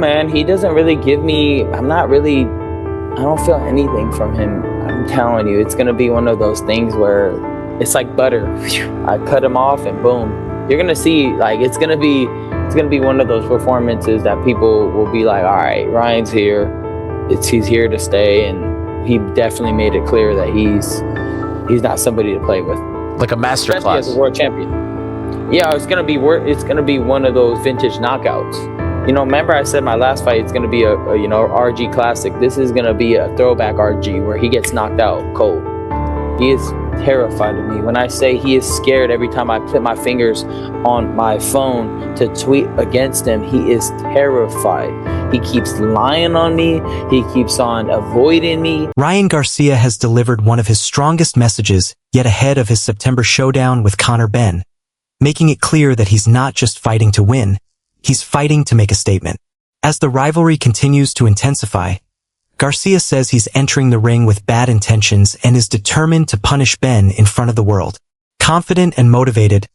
Man, he doesn't really give me, I don't feel anything from him. I'm telling you, it's going to be one of those things where it's like butter. I cut him off and boom. You're going to see, like, it's going to be one of those performances that people will be like, all right, Ryan's here. He's here to stay. And he definitely made it clear that he's not somebody to play with. Like a master Especially class. as a world champion. Yeah, it's gonna be one of those vintage knockouts. You know, remember I said my last fight, it's gonna be a RG classic. This is gonna be a throwback RG where he gets knocked out cold. He is terrified of me. When I say he is scared every time I put my fingers on my phone to tweet against him, he is terrified. He keeps lying on me. He keeps on avoiding me. Ryan Garcia has delivered one of his strongest messages yet ahead of his September showdown with Conor Benn, making it clear that he's not just fighting to win, he's fighting to make a statement. As the rivalry continues to intensify, Garcia says he's entering the ring with bad intentions and is determined to punish Benn in front of the world. Confident and motivated,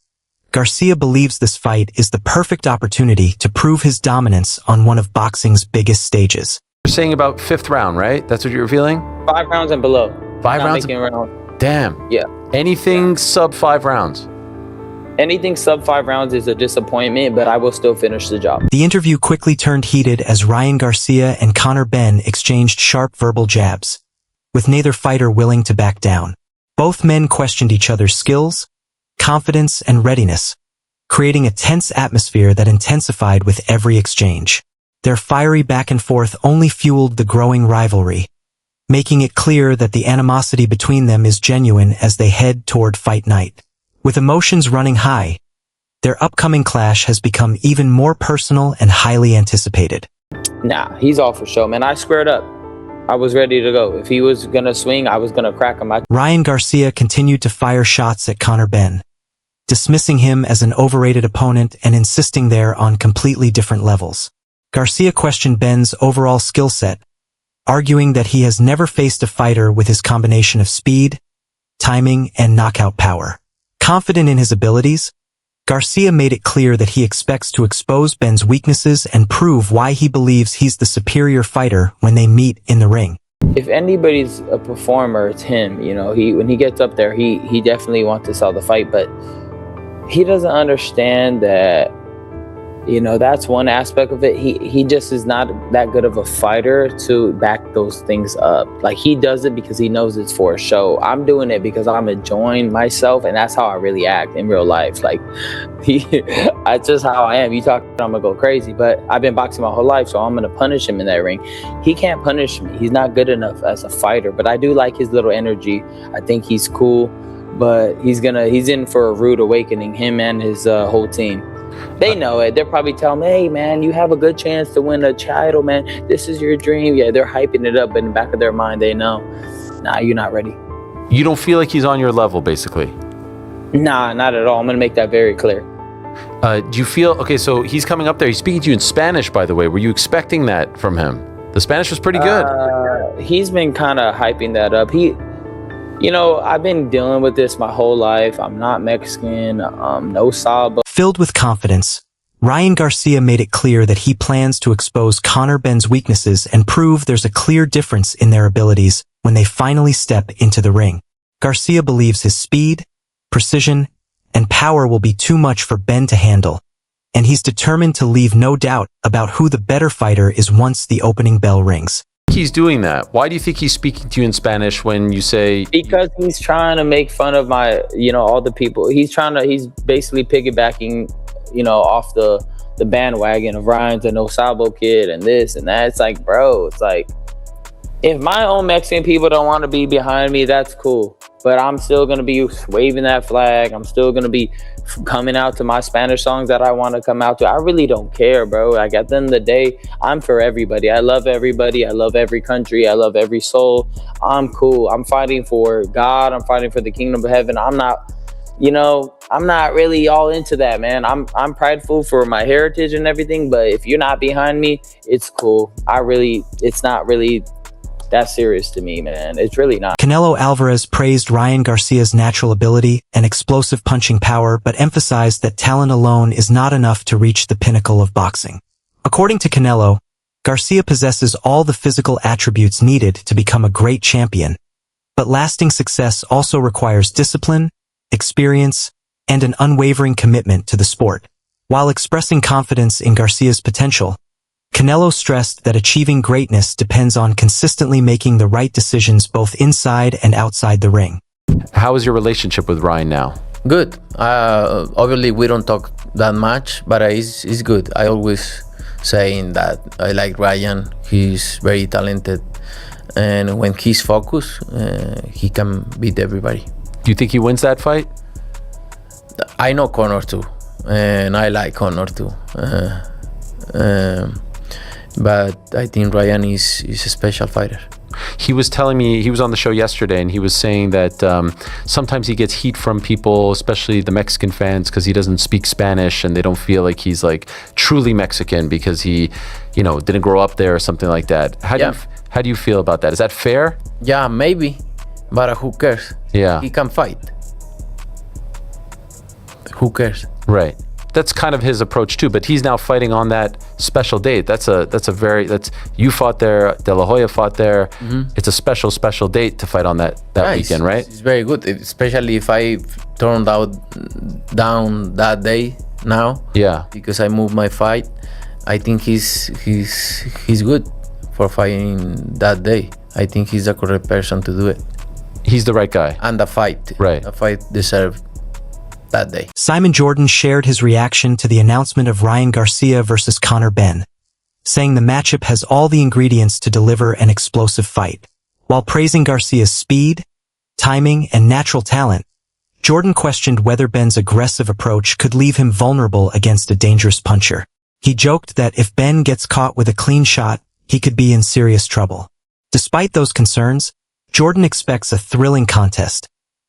Garcia believes this fight is the perfect opportunity to prove his dominance on one of boxing's biggest stages. You're saying about 5th round, right? That's what you're feeling? 5 rounds and below. 5 Not rounds? making round. Damn. Yeah. Anything sub 5 rounds? Anything sub 5 rounds is a disappointment, but I will still finish the job. The interview quickly turned heated as Ryan Garcia and Conor Benn exchanged sharp verbal jabs, with neither fighter willing to back down. Both men questioned each other's skills, confidence, and readiness, creating a tense atmosphere that intensified with every exchange. Their fiery back and forth only fueled the growing rivalry, making it clear that the animosity between them is genuine as they head toward fight night. With emotions running high, their upcoming clash has become even more personal and highly anticipated. Nah, he's all for show, man. I squared up. I was ready to go. If he was going to swing, I was going to crack him. Ryan Garcia continued to fire shots at Conor Benn, dismissing him as an overrated opponent and insisting they're on completely different levels. Garcia questioned Benn's overall skill set, arguing that he has never faced a fighter with his combination of speed, timing, and knockout power. Confident in his abilities, Garcia made it clear that he expects to expose Benn's weaknesses and prove why he believes he's the superior fighter when they meet in the ring. If anybody's a performer, it's him. You know, when he gets up there, he definitely wants to sell the fight, but he doesn't understand that, you know, that's one aspect of it. He just is not that good of a fighter to back those things up. Like, he does it because he knows it's for a show. I'm doing it because I'm enjoying myself, and that's how I really act in real life. Like, that's just how I am. You talk, I'm gonna go crazy, but I've been boxing my whole life, so I'm gonna punish him in that ring. He can't punish me. He's not good enough as a fighter, but I do like his little energy. I think he's cool, but he's in for a rude awakening, him and his whole team. They know it. They're probably telling me, hey, man, you have a good chance to win a title, man. This is your dream. Yeah, they're hyping it up, but in the back of their mind, they know, nah, you're not ready. You don't feel like he's on your level, basically? Nah, not at all. I'm going to make that very clear. Do you feel, okay, so he's coming up there. He's speaking to you in Spanish, by the way. Were you expecting that from him? The Spanish was pretty good. He's been kind of hyping that up. You know, I've been dealing with this my whole life. I'm not Mexican, no saba. Filled with confidence, Ryan Garcia made it clear that he plans to expose Conor Benn's weaknesses and prove there's a clear difference in their abilities when they finally step into the ring. Garcia believes his speed, precision, and power will be too much for Benn to handle, and he's determined to leave no doubt about who the better fighter is once the opening bell rings. He's doing that. Why do you think he's speaking to you in Spanish when you say... Because he's trying to make fun of my, you know, all the people. He's basically piggybacking, you know, off the bandwagon of Ryan's a no sabo kid and this and that. It's like, bro, it's like, if my own Mexican people don't want to be behind me, that's cool. But I'm still going to be waving that flag. I'm still going to be coming out to my Spanish songs that I want to come out to. I really don't care, bro. Like, at the end of the day, I'm for everybody. I love everybody. I love every country. I love every soul. I'm cool. I'm fighting for God. I'm fighting for the kingdom of heaven. I'm not, you know, I'm not really all into that, man. I'm prideful for my heritage and everything. But if you're not behind me, it's cool. It's not really that serious to me, man. It's really not. Canelo Alvarez praised Ryan Garcia's natural ability and explosive punching power, but emphasized that talent alone is not enough to reach the pinnacle of boxing. According to Canelo, Garcia possesses all the physical attributes needed to become a great champion. But lasting success also requires discipline, experience, and an unwavering commitment to the sport. While expressing confidence in Garcia's potential, Canelo stressed that achieving greatness depends on consistently making the right decisions both inside and outside the ring. How is your relationship with Ryan now? Good. Obviously, we don't talk that much, but it's good. I always saying that I like Ryan. He's very talented, and when he's focused, he can beat everybody. Do you think he wins that fight? I know Conor too, and I like Conor too. But I think Ryan is a special fighter. He was telling me, he was on the show yesterday, and he was saying that sometimes he gets heat from people, especially the Mexican fans, because he doesn't speak Spanish and they don't feel like he's like truly Mexican because he, you know, didn't grow up there or something like that. How do you feel about that? Is that fair? Yeah, maybe, but who cares? Yeah. He can fight. Who cares? Right. That's kind of his approach too, but he's now fighting on that special date. That's you fought there, De La Hoya fought there. Mm-hmm. It's a special date to fight on that weekend, right? It's very good, especially if I turned out down that day now. Yeah. Because I moved my fight. I think he's good for fighting that day. I think he's the correct person to do it. He's the right guy. And the fight. Right. The fight deserved that day. Simon Jordan shared his reaction to the announcement of Ryan Garcia versus Conor Benn, saying the matchup has all the ingredients to deliver an explosive fight. While praising Garcia's speed, timing, and natural talent, Jordan questioned whether Benn's aggressive approach could leave him vulnerable against a dangerous puncher. He joked that if Benn gets caught with a clean shot, he could be in serious trouble. Despite those concerns, Jordan expects a thrilling contest,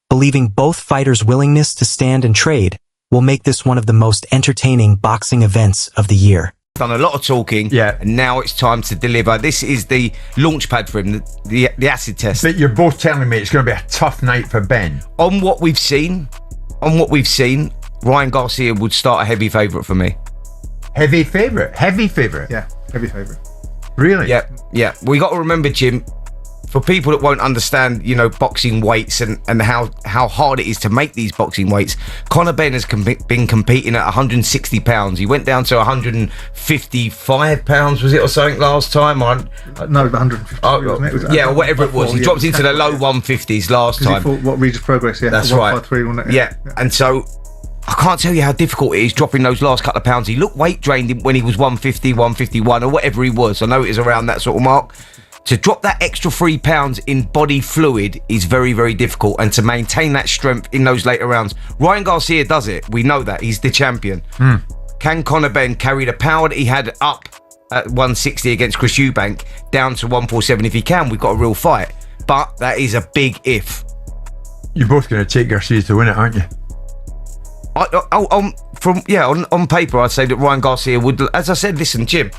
believing both fighters' willingness to stand and trade will make this one of the most entertaining boxing events of the year. Done a lot of talking, and now it's time to deliver. This is the launch pad for him, the acid test. But you're both telling me it's going to be a tough night for Ben. On what we've seen, Ryan Garcia would start a heavy favourite for me. Heavy favourite? Yeah, heavy favourite. Really? Yeah. We got to remember, Jim, for people that won't understand, you know, boxing weights and how hard it is to make these boxing weights, Conor Benn has been competing at 160 pounds. He went down to 155 pounds, was it, or something last time? No, 150. Or whatever it was. He dropped into the low 150s last time. He fought, what, Regis Progress, yeah. That's right. 153, yeah, and so I can't tell you how difficult it is dropping those last couple of pounds. He looked weight drained when he was 150, 151, or whatever he was. I know it is around that sort of mark. To drop that extra 3 pounds in body fluid is very, very difficult, and to maintain that strength in those later rounds. Ryan Garcia does it. We know that. He's the champion. Can Conor Benn carry the power that he had up at 160 against Chris Eubank down to 147? If he can, we've got a real fight. But that is a big if. You're both going to take Garcia to win it, aren't you? On paper, I'd say that Ryan Garcia would. As I said, listen, Jim,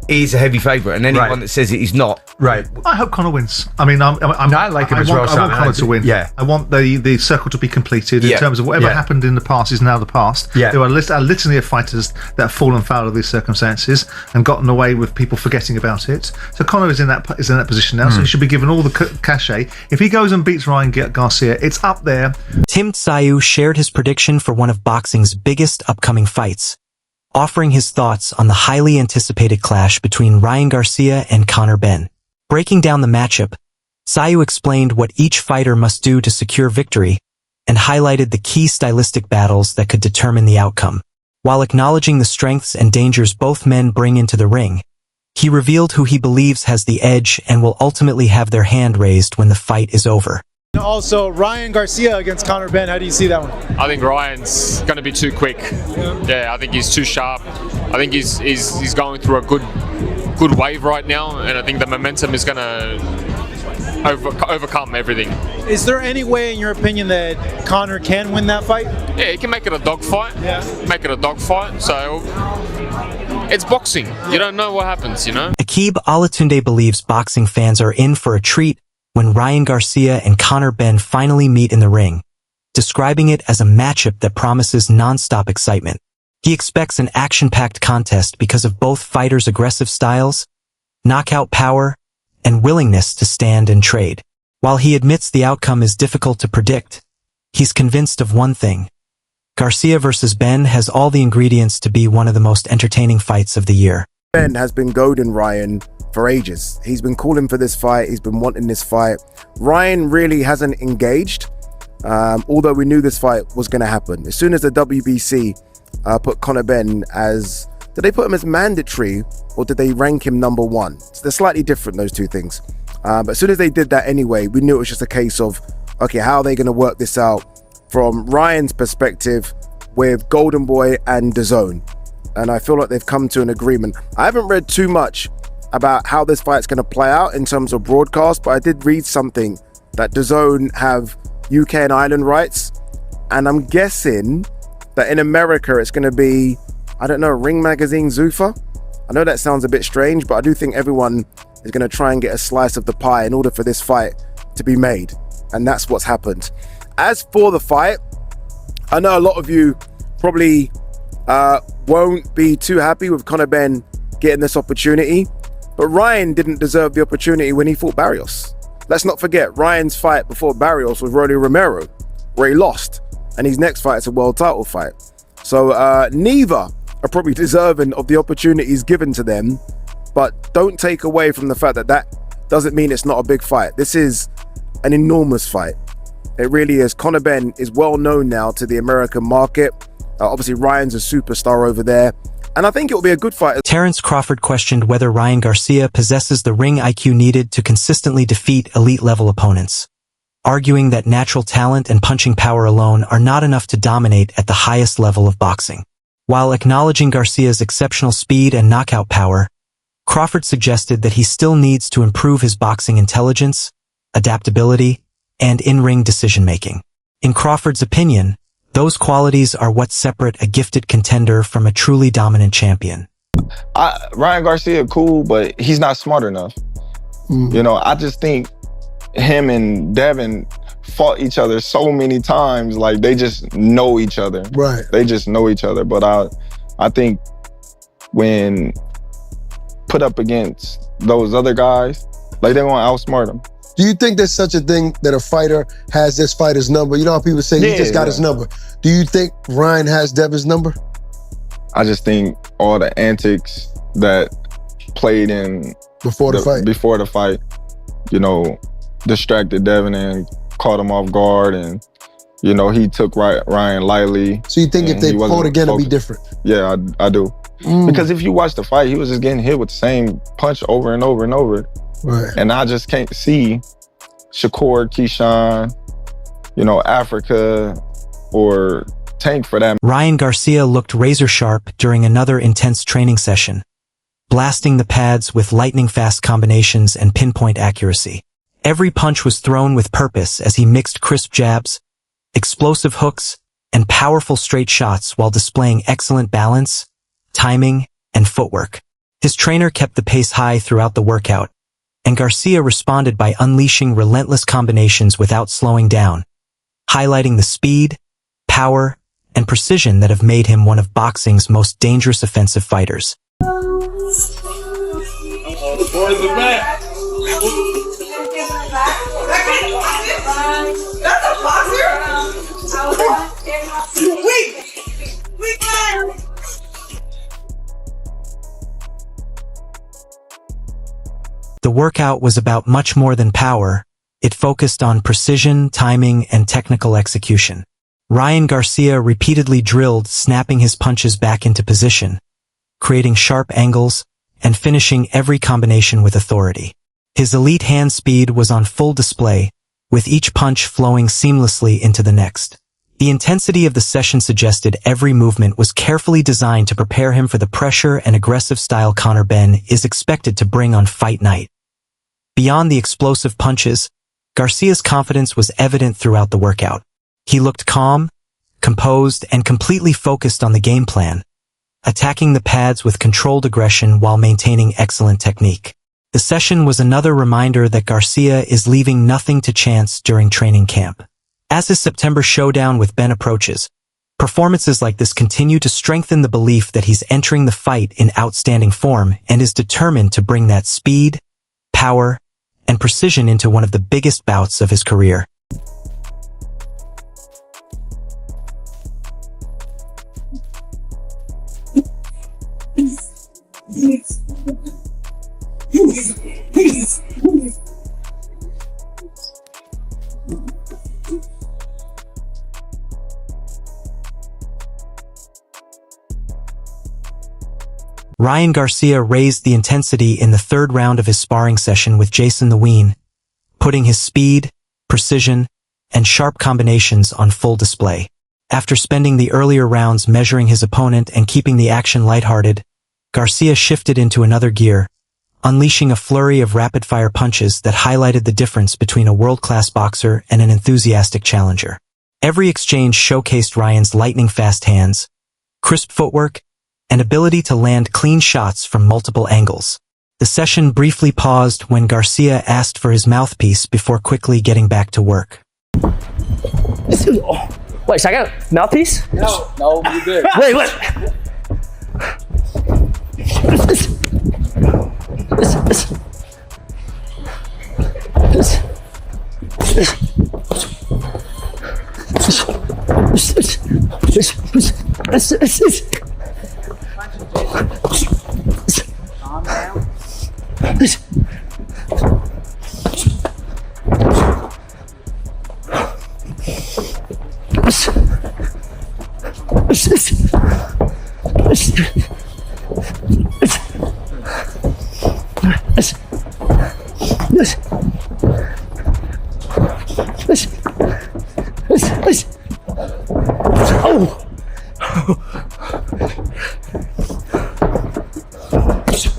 he's a heavy favourite, and anyone that says it is not. Right. I hope Conor wins. I mean, I like him as well. I want Conor to win. Yeah. I want the circle to be completed in terms of whatever happened in the past is now the past. Yeah. There are a litany of fighters that have fallen foul of these circumstances and gotten away with people forgetting about it. So Conor is in that position now, so he should be given all the cachet. If he goes and beats Ryan Garcia, it's up there. Tim Tszyu shared his prediction for one of boxing's biggest upcoming fights, offering his thoughts on the highly anticipated clash between Ryan Garcia and Conor Benn. Breaking down the matchup, Tszyu explained what each fighter must do to secure victory and highlighted the key stylistic battles that could determine the outcome. While acknowledging the strengths and dangers both men bring into the ring, he revealed who he believes has the edge and will ultimately have their hand raised when the fight is over. Also, Ryan Garcia against Conor Benn, how do you see that one? I think Ryan's going to be too quick. Yeah, I think he's too sharp. I think he's going through a good wave right now, and I think the momentum is going to overcome everything. Is there any way, in your opinion, that Conor can win that fight? Yeah, he can make it a dogfight. Yeah. Make it a dogfight. So it's boxing. You don't know what happens, you know? Aqib Alatunde believes boxing fans are in for a treat when Ryan Garcia and Conor Benn finally meet in the ring, describing it as a matchup that promises non-stop excitement. He expects an action-packed contest because of both fighters' aggressive styles knockout power, and willingness to stand and trade. While he admits the outcome is difficult to predict, he's convinced of one thing. Garcia versus Benn has all the ingredients to be one of the most entertaining fights of the year. Ben has been goading Ryan for ages. He's been calling for this fight. He's been wanting this fight. Ryan really hasn't engaged, although we knew this fight was going to happen. As soon as the WBC put Conor Benn as, did they put him as mandatory or did they rank him number one? So they're slightly different, those two things. But as soon as they did that anyway, we knew it was just a case of, okay, how are they going to work this out from Ryan's perspective with Golden Boy and DAZN? And I feel like they've come to an agreement. I haven't read too much about how this fight's going to play out in terms of broadcast, but I did read something that DAZN have UK and Ireland rights, and I'm guessing that in America it's going to be, I don't know, Ring Magazine Zuffa. I know that sounds a bit strange, but I do think everyone is going to try and get a slice of the pie in order for this fight to be made, and that's what's happened. As for the fight, I know a lot of you probably won't be too happy with Conor Benn getting this opportunity, but Ryan didn't deserve the opportunity when he fought Barrios. Let's not forget, Ryan's fight before Barrios was Rolly Romero, where he lost, and his next fight is a world title fight. So neither are probably deserving of the opportunities given to them, but don't take away from the fact that that doesn't mean it's not a big fight. This is an enormous fight. It really is. Conor Benn is well known now to the American market. Obviously, Ryan's a superstar over there, and I think it will be a good fight. Terence Crawford questioned whether Ryan Garcia possesses the ring IQ needed to consistently defeat elite-level opponents, arguing that natural talent and punching power alone are not enough to dominate at the highest level of boxing. While acknowledging Garcia's exceptional speed and knockout power, Crawford suggested that he still needs to improve his boxing intelligence, adaptability, and in-ring decision-making. In Crawford's opinion, those qualities are what separate a gifted contender from a truly dominant champion. Ryan Garcia, cool, but he's not smart enough. You know, I just think him and Devin fought each other so many times, like they just know each other. Right. They just know each other. But I think when put up against those other guys, like they're gonna outsmart him. Do you think there's such a thing that a fighter has this fighter's number? You know how people say he just got his number. Do you think Ryan has Devin's number? I just think all the antics that played in before the fight, you know, distracted Devin and caught him off guard, and you know, he took Ryan lightly. So you think if they fought again, it'd be different? Yeah, I do. Because if you watch the fight, he was just getting hit with the same punch over and over and over. Right. And I just can't see Shakur, Keyshawn, you know, Africa, or Tank for that. Ryan Garcia looked razor-sharp during another intense training session, blasting the pads with lightning-fast combinations and pinpoint accuracy. Every punch was thrown with purpose as he mixed crisp jabs, explosive hooks, and powerful straight shots while displaying excellent balance, timing, and footwork. His trainer kept the pace high throughout the workout, and Garcia responded by unleashing relentless combinations without slowing down, highlighting the speed, power, and precision that have made him one of boxing's most dangerous offensive fighters. The workout was about much more than power. It focused on precision, timing, and technical execution. Ryan Garcia repeatedly drilled, snapping his punches back into position, creating sharp angles, and finishing every combination with authority. His elite hand speed was on full display, with each punch flowing seamlessly into the next. The intensity of the session suggested every movement was carefully designed to prepare him for the pressure and aggressive style Conor Benn is expected to bring on fight night. Beyond the explosive punches, Garcia's confidence was evident throughout the workout. He looked calm, composed, and completely focused on the game plan, attacking the pads with controlled aggression while maintaining excellent technique. The session was another reminder that Garcia is leaving nothing to chance during training camp. As his September showdown with Benn approaches, Performances like this continue to strengthen the belief that he's entering the fight in outstanding form and is determined to bring that speed, power, and precision into one of the biggest bouts of his career. Ryan Garcia raised the intensity in the third round of his sparring session with Jason the Ween, putting his speed, precision, and sharp combinations on full display. After spending the earlier rounds measuring his opponent and keeping the action lighthearted, Garcia shifted into another gear, unleashing a flurry of rapid-fire punches that highlighted the difference between a world-class boxer and an enthusiastic challenger. Every exchange showcased Ryan's lightning-fast hands, crisp footwork, and ability to land clean shots from multiple angles. The session briefly paused when Garcia asked for his mouthpiece before quickly getting back to work. Wait, so I got a mouthpiece? No, you're good. Wait, what? Calm down.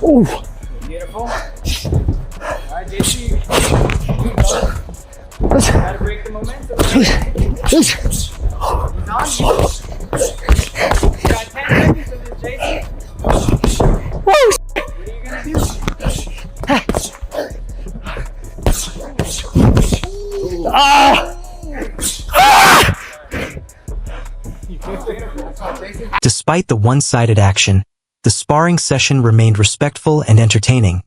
Oh. Beautiful. All right, JC. Gotta break the momentum. He's on you. You got 10 seconds of this, JC. What are you gonna do? Despite the one-sided action, the sparring session remained respectful and entertaining,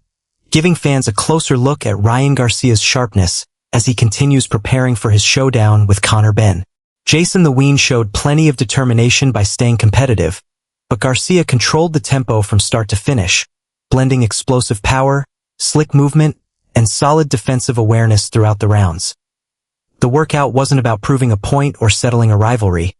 giving fans a closer look at Ryan Garcia's sharpness as he continues preparing for his showdown with Conor Benn. Jason the Ween showed plenty of determination by staying competitive, but Garcia controlled the tempo from start to finish, blending explosive power, slick movement, and solid defensive awareness throughout the rounds. The workout wasn't about proving a point or settling a rivalry.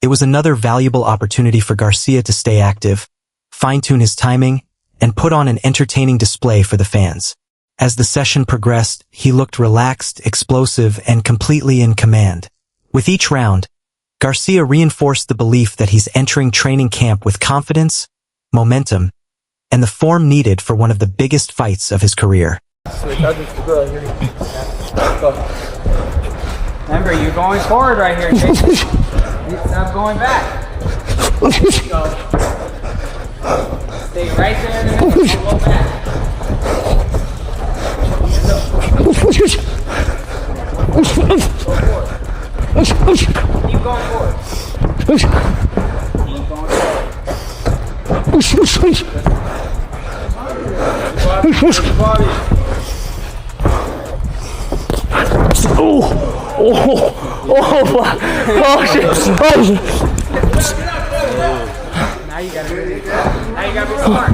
It was another valuable opportunity for Garcia to stay active, fine-tune his timing, and put on an entertaining display for the fans. As the session progressed, he looked relaxed, explosive, and completely in command. With each round, Garcia reinforced the belief that he's entering training camp with confidence, momentum, and the form needed for one of the biggest fights of his career. Remember, you're going forward right here, Jason. Stop going back. Go. Stay right there in the middle. Don't go back. Keep going forward. Keep going Now you gotta be smart.